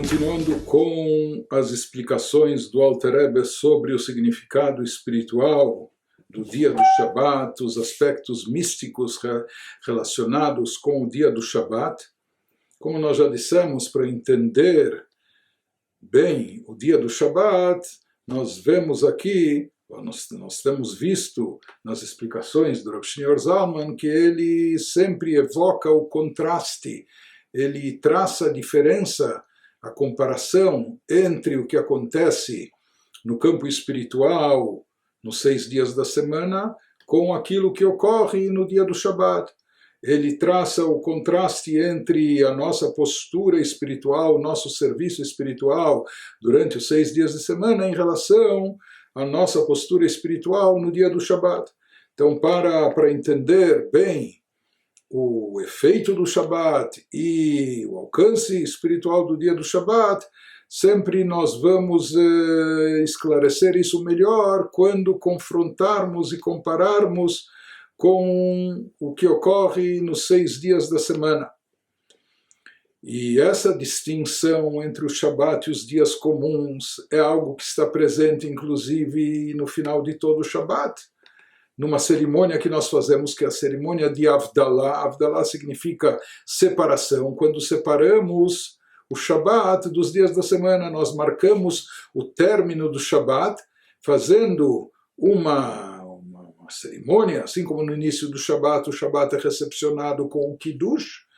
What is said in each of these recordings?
Continuando com as explicações do Alter Rebbe sobre o significado espiritual do dia do Shabat, os aspectos místicos relacionados com o dia do Shabat. Como nós já dissemos, para entender bem o dia do Shabat, nós vemos aqui, nós temos visto nas explicações do Rav Shneur Zalman que ele sempre evoca o contraste, ele traça a diferença, a comparação entre o que acontece no campo espiritual nos 6 dias da semana com aquilo que ocorre no dia do Shabat. Ele traça o contraste entre a nossa postura espiritual, o nosso serviço espiritual durante os 6 dias de semana em relação à nossa postura espiritual no dia do Shabat. Então, para entender bem o efeito do Shabat e o alcance espiritual do dia do Shabat, sempre nós vamos esclarecer isso melhor quando confrontarmos e compararmos com o que ocorre nos 6 dias da semana. E essa distinção entre o Shabat e os dias comuns é algo que está presente, inclusive, no final de todo o Shabat, numa cerimônia que nós fazemos, que é a cerimônia de Havdalah. Havdalah significa separação. Quando separamos o Shabat dos dias da semana, nós marcamos o término do Shabat, fazendo uma cerimônia, assim como no início do Shabat, o Shabat é recepcionado com o Kiddush,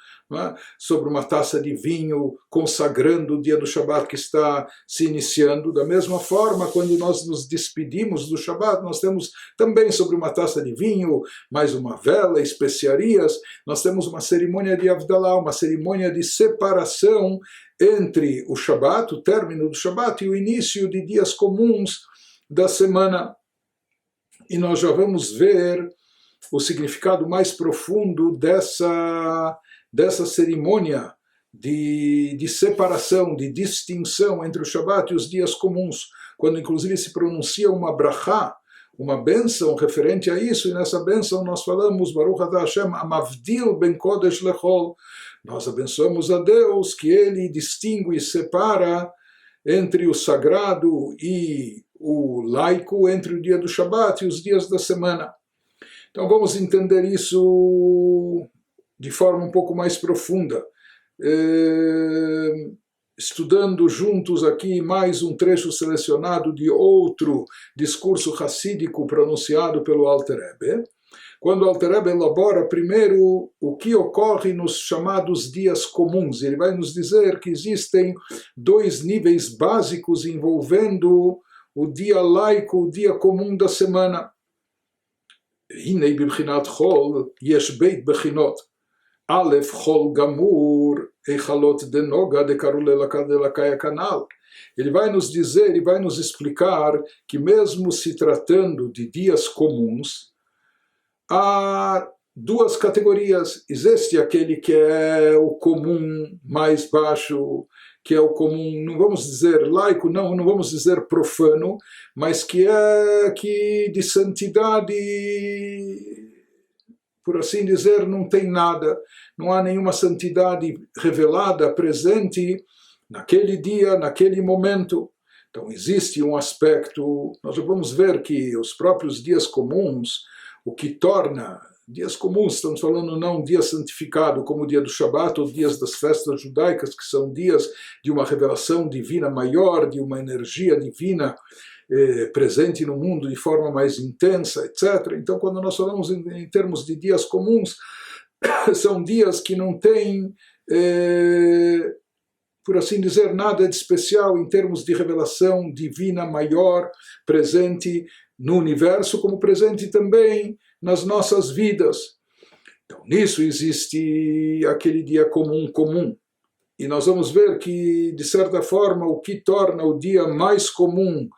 sobre uma taça de vinho, consagrando o dia do Shabat que está se iniciando. Da mesma forma, quando nós nos despedimos do Shabat, nós temos também sobre uma taça de vinho, mais uma vela, especiarias, nós temos uma cerimônia de Havdalah, uma cerimônia de separação entre o Shabat, o término do Shabat, e o início de dias comuns da semana. E nós já vamos ver o significado mais profundo dessa cerimônia de separação, de distinção entre o Shabat e os dias comuns, quando inclusive se pronuncia uma brachá, uma bênção referente a isso, e nessa bênção nós falamos Baruch Atah Hashem Amavdil ben Kodesh lechol. Nós abençoamos a Deus que ele distingue e separa entre o sagrado e o laico, entre o dia do Shabat e os dias da semana. Então vamos entender isso de forma um pouco mais profunda, estudando juntos aqui mais um trecho selecionado de outro discurso hassídico pronunciado pelo Alter Rebbe, quando o Alter Rebbe elabora primeiro o que ocorre nos chamados dias comuns. Ele vai nos dizer que existem 2 níveis básicos envolvendo o dia laico, o dia comum da semana. Hinei bibchinat chol yesh beit bechinot. Aleph chol gamur eichalot de noga de karulelakaya canal. Ele vai nos dizer, ele vai nos explicar que mesmo se tratando de dias comuns, há 2 categorias. Existe aquele que é o comum mais baixo, que é o comum, não vamos dizer laico, não vamos dizer profano, mas que é que de santidade, por assim dizer, não tem nada, não há nenhuma santidade revelada, presente naquele dia, naquele momento. Então existe um aspecto, nós vamos ver que os próprios dias comuns, o que torna dias comuns, estamos falando não um dia santificado como o dia do Shabat ou dias das festas judaicas, que são dias de uma revelação divina maior, de uma energia divina presente no mundo de forma mais intensa, etc. Então, quando nós falamos em termos de dias comuns, são dias que não têm, por assim dizer, nada de especial em termos de revelação divina maior presente no universo, como presente também nas nossas vidas. Então, nisso existe aquele dia comum. E nós vamos ver que, de certa forma, o que torna o dia mais comum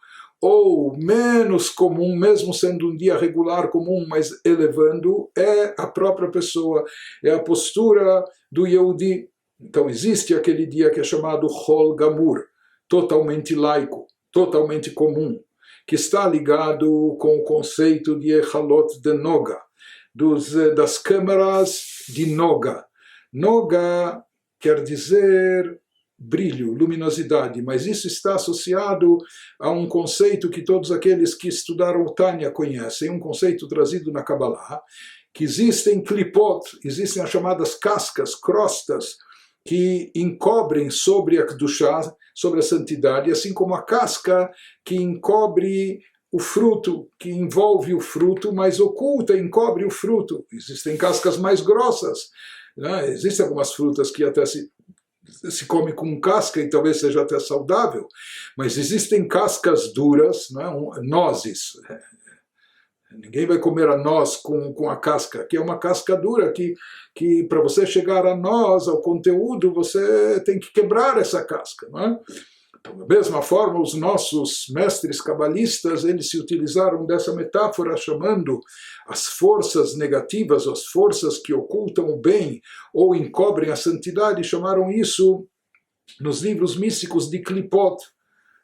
ou menos comum, mesmo sendo um dia regular comum, mas elevando, é a própria pessoa, é a postura do Yehudi. Então existe aquele dia que é chamado Chol Gamur, totalmente laico, totalmente comum, que está ligado com o conceito de Echalot de Noga, das câmaras de Noga. Noga quer dizer brilho, luminosidade, mas isso está associado a um conceito que todos aqueles que estudaram o Tânia conhecem, um conceito trazido na Kabbalah, que existem klipot, existem as chamadas cascas, crostas, que encobrem sobre a Kedushá, sobre a santidade, assim como a casca que encobre o fruto, que envolve o fruto, mas oculta, encobre o fruto. Existem cascas mais grossas, né? Existem algumas frutas que até se come com casca e talvez seja até saudável, mas existem cascas duras, né? Nozes. Ninguém vai comer a noz com a casca, que é uma casca dura, que para você chegar a noz, ao conteúdo, você tem que quebrar essa casca. Não é? Então, da mesma forma, os nossos mestres cabalistas, eles se utilizaram dessa metáfora chamando as forças negativas, as forças que ocultam o bem ou encobrem a santidade, chamaram isso nos livros místicos de klipot,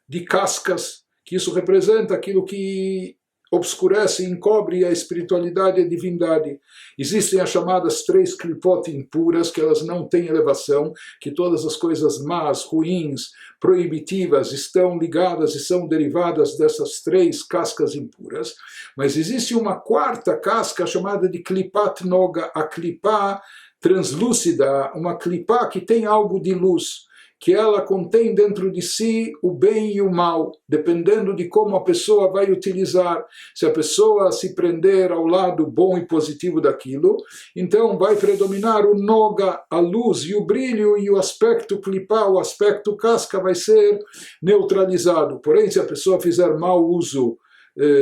de cascas, que isso representa aquilo que obscurece e encobre a espiritualidade e a divindade. Existem as chamadas 3 klipot impuras, que elas não têm elevação, que todas as coisas más, ruins, proibitivas estão ligadas e são derivadas dessas 3 cascas impuras. Mas existe uma 4ª casca chamada de klipat noga, a klipá translúcida, uma klipá que tem algo de luz, que ela contém dentro de si o bem e o mal, dependendo de como a pessoa vai utilizar. Se a pessoa se prender ao lado bom e positivo daquilo, então vai predominar o noga, a luz e o brilho, e o aspecto clipá, o aspecto casca vai ser neutralizado. Porém, se a pessoa fizer mau uso,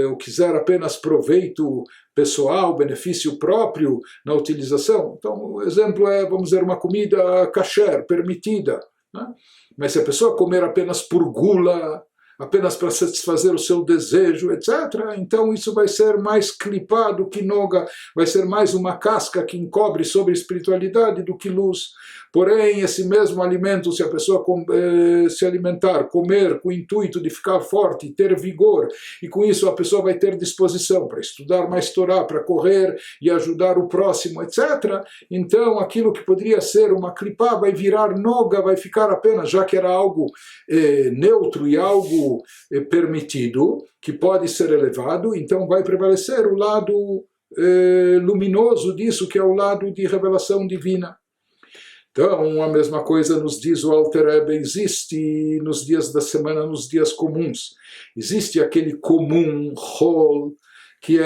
ou quiser apenas proveito pessoal, benefício próprio na utilização, então o exemplo é, vamos dizer, uma comida kasher, permitida, né? Mas se a pessoa comer apenas por gula, apenas para satisfazer o seu desejo, etc., então isso vai ser mais clipado que noga, vai ser mais uma casca que encobre sobre a espiritualidade do que luz. Porém, esse mesmo alimento, se a pessoa se alimentar, comer com o intuito de ficar forte, ter vigor, e com isso a pessoa vai ter disposição para estudar mais Torá, para correr e ajudar o próximo, etc., então aquilo que poderia ser uma clipá vai virar noga, vai ficar apenas, já que era algo neutro e algo permitido, que pode ser elevado, então vai prevalecer o lado luminoso disso, que é o lado de revelação divina. Então, a mesma coisa nos diz o Alter Rebbe, existe nos dias da semana, nos dias comuns. Existe aquele comum, hol, que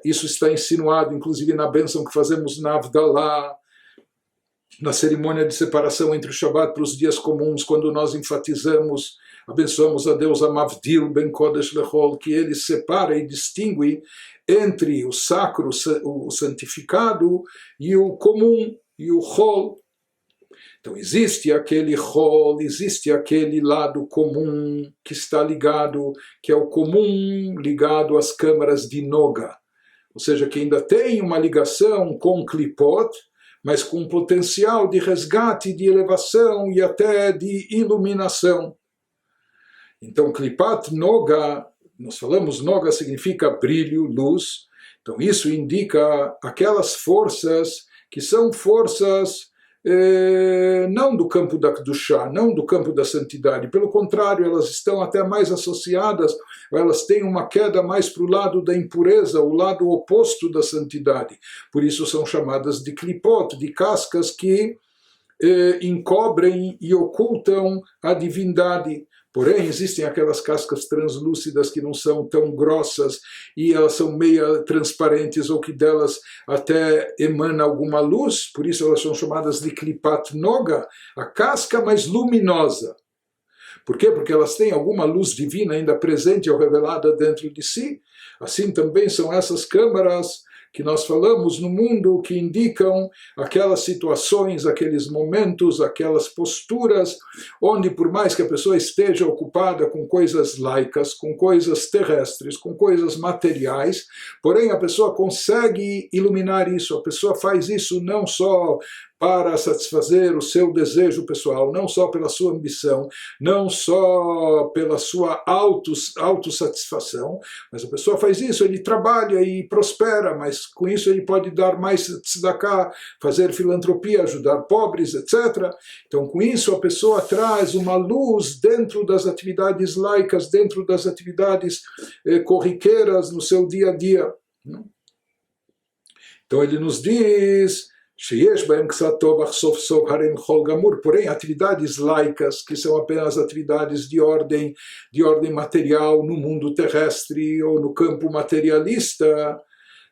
isso está insinuado, inclusive na bênção que fazemos na Avdalá, na cerimônia de separação entre o Shabat para os dias comuns, quando nós enfatizamos, abençoamos a Deus, a Mavdil ben Kodesh lechol, que ele separa e distingue entre o sacro, o santificado, e o comum, e o hol. Então existe aquele hol, existe aquele lado comum que está ligado, que é o comum ligado às câmaras de Noga, ou seja, que ainda tem uma ligação com Klipot, mas com um potencial de resgate, de elevação e até de iluminação. Então Klipat Noga, nós falamos Noga significa brilho, luz, então isso indica aquelas forças que são forças não do campo da Kedushá, não do campo da santidade, pelo contrário, elas estão até mais associadas, elas têm uma queda mais para o lado da impureza, o lado oposto da santidade, por isso são chamadas de klipot, de cascas que encobrem e ocultam a divindade. Porém, existem aquelas cascas translúcidas que não são tão grossas e elas são meio transparentes ou que delas até emana alguma luz, por isso elas são chamadas de klipat noga, a casca mais luminosa. Por quê? Porque elas têm alguma luz divina ainda presente ou revelada dentro de si. Assim também são essas câmaras que nós falamos no mundo, que indicam aquelas situações, aqueles momentos, aquelas posturas, onde por mais que a pessoa esteja ocupada com coisas laicas, com coisas terrestres, com coisas materiais, porém a pessoa consegue iluminar isso, a pessoa faz isso não só para satisfazer o seu desejo pessoal, não só pela sua ambição, não só pela sua autossatisfação, mas a pessoa faz isso, ele trabalha e prospera, mas com isso ele pode dar mais tzedakah, fazer filantropia, ajudar pobres, etc. Então com isso a pessoa traz uma luz dentro das atividades laicas, dentro das atividades corriqueiras no seu dia a dia. Então ele nos diz, porém atividades laicas, que são apenas atividades de ordem material no mundo terrestre ou no campo materialista,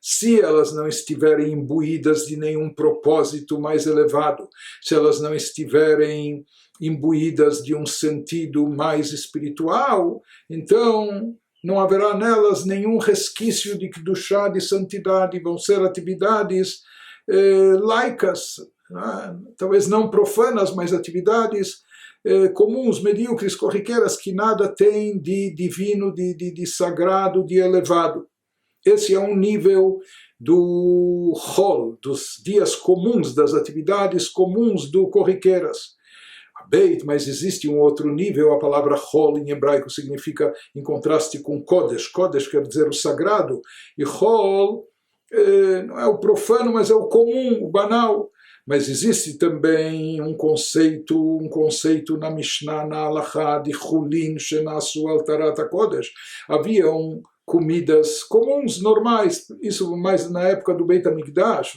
se elas não estiverem imbuídas de nenhum propósito mais elevado, se elas não estiverem imbuídas de um sentido mais espiritual, então não haverá nelas nenhum resquício de Kedushá, de santidade, vão ser atividades laicas, talvez não profanas, mas atividades comuns, medíocres, corriqueiras, que nada têm de divino, de sagrado, de elevado. Esse é um nível do Chol, dos dias comuns, das atividades comuns do corriqueiras. Beit, mas existe um outro nível, a palavra Chol em hebraico significa em contraste com Kodesh. Kodesh quer dizer o sagrado, e Chol não é o profano, mas é o comum, o banal. Mas existe também um conceito na Mishnah, na Halachá, de Chulin, Shenasu Altarat HaKodesh. Haviam comidas comuns, normais, isso mais na época do Beit HaMikdash,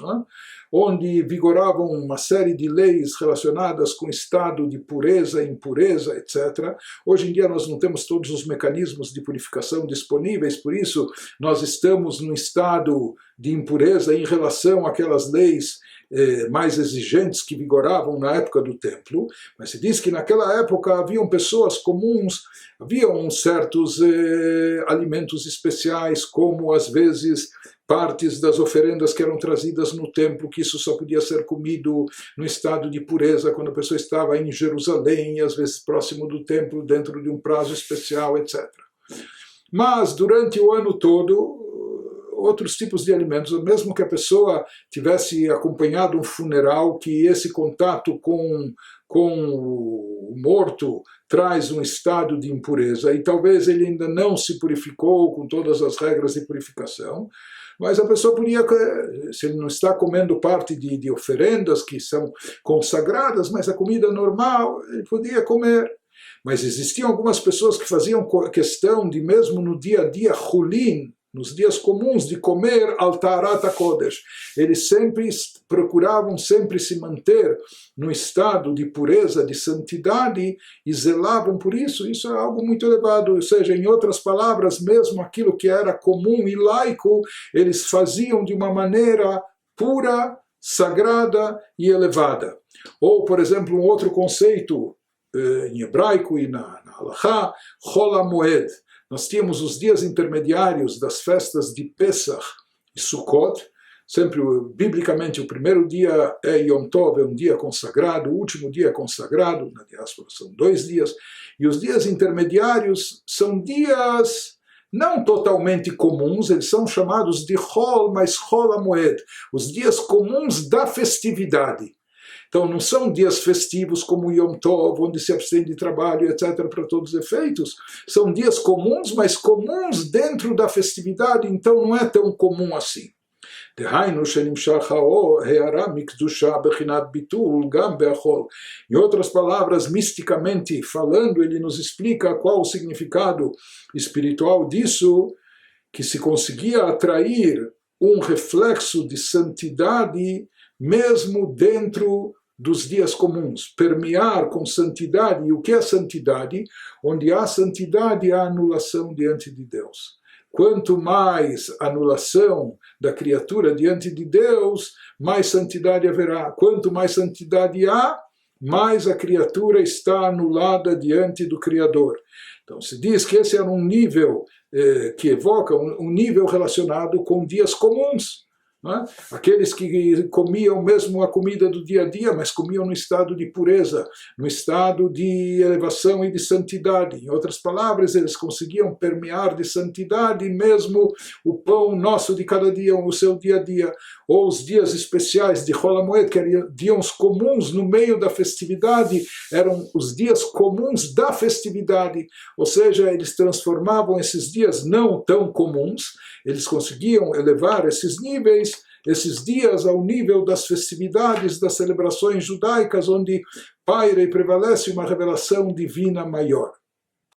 onde vigoravam uma série de leis relacionadas com estado de pureza, impureza, etc. Hoje em dia nós não temos todos os mecanismos de purificação disponíveis, por isso nós estamos num estado de impureza em relação àquelas leis mais exigentes que vigoravam na época do templo, mas se diz que naquela época haviam pessoas comuns, haviam certos alimentos especiais, como às vezes partes das oferendas que eram trazidas no templo, que isso só podia ser comido no estado de pureza, quando a pessoa estava em Jerusalém, às vezes próximo do templo, dentro de um prazo especial, etc. Mas durante o ano todo, outros tipos de alimentos, mesmo que a pessoa tivesse acompanhado um funeral, que esse contato com o morto traz um estado de impureza, e talvez ele ainda não se purificou com todas as regras de purificação, mas a pessoa podia, se ele não está comendo parte de oferendas que são consagradas, mas a comida normal, ele podia comer. Mas existiam algumas pessoas que faziam questão de, mesmo no dia a dia, chulin, nos dias comuns, de comer al Taharat HaKodesh. Eles sempre procuravam sempre se manter no estado de pureza, de santidade, e zelavam por isso. Isso é algo muito elevado, ou seja, em outras palavras, mesmo aquilo que era comum e laico, eles faziam de uma maneira pura, sagrada e elevada. Ou, por exemplo, um outro conceito em hebraico e na Halachá, Chol HaMoed. Nós tínhamos os dias intermediários das festas de Pesach e Sukkot. Sempre, biblicamente, o primeiro dia é Yom Tov, é um dia consagrado, o último dia é consagrado, na diáspora são 2 dias, e os dias intermediários são dias não totalmente comuns, eles são chamados de Chol, mas Chol HaMoed, os dias comuns da festividade. Então não são dias festivos como Yom Tov, onde se abstém de trabalho, etc., para todos os efeitos. São dias comuns, mas comuns dentro da festividade, então não é tão comum assim. Em outras palavras, misticamente falando, ele nos explica qual o significado espiritual disso, que se conseguia atrair um reflexo de santidade mesmo dentro dos dias comuns, permear com santidade. E o que é santidade? Onde há santidade, há anulação diante de Deus. Quanto mais anulação da criatura diante de Deus, mais santidade haverá. Quanto mais santidade há, mais a criatura está anulada diante do Criador. Então se diz que esse era um nível que evoca um nível relacionado com dias comuns. não é? Aqueles que comiam mesmo a comida do dia a dia, mas comiam no estado de pureza, no estado de elevação e de santidade. Em outras palavras, eles conseguiam permear de santidade mesmo o pão nosso de cada dia, o seu dia a dia, ou os dias especiais de Chol HaMoed, que eram dias comuns no meio da festividade, eram os dias comuns da festividade, ou seja, eles transformavam esses dias não tão comuns, eles conseguiam elevar esses níveis, esses dias ao nível das festividades, das celebrações judaicas, onde paira e prevalece uma revelação divina maior.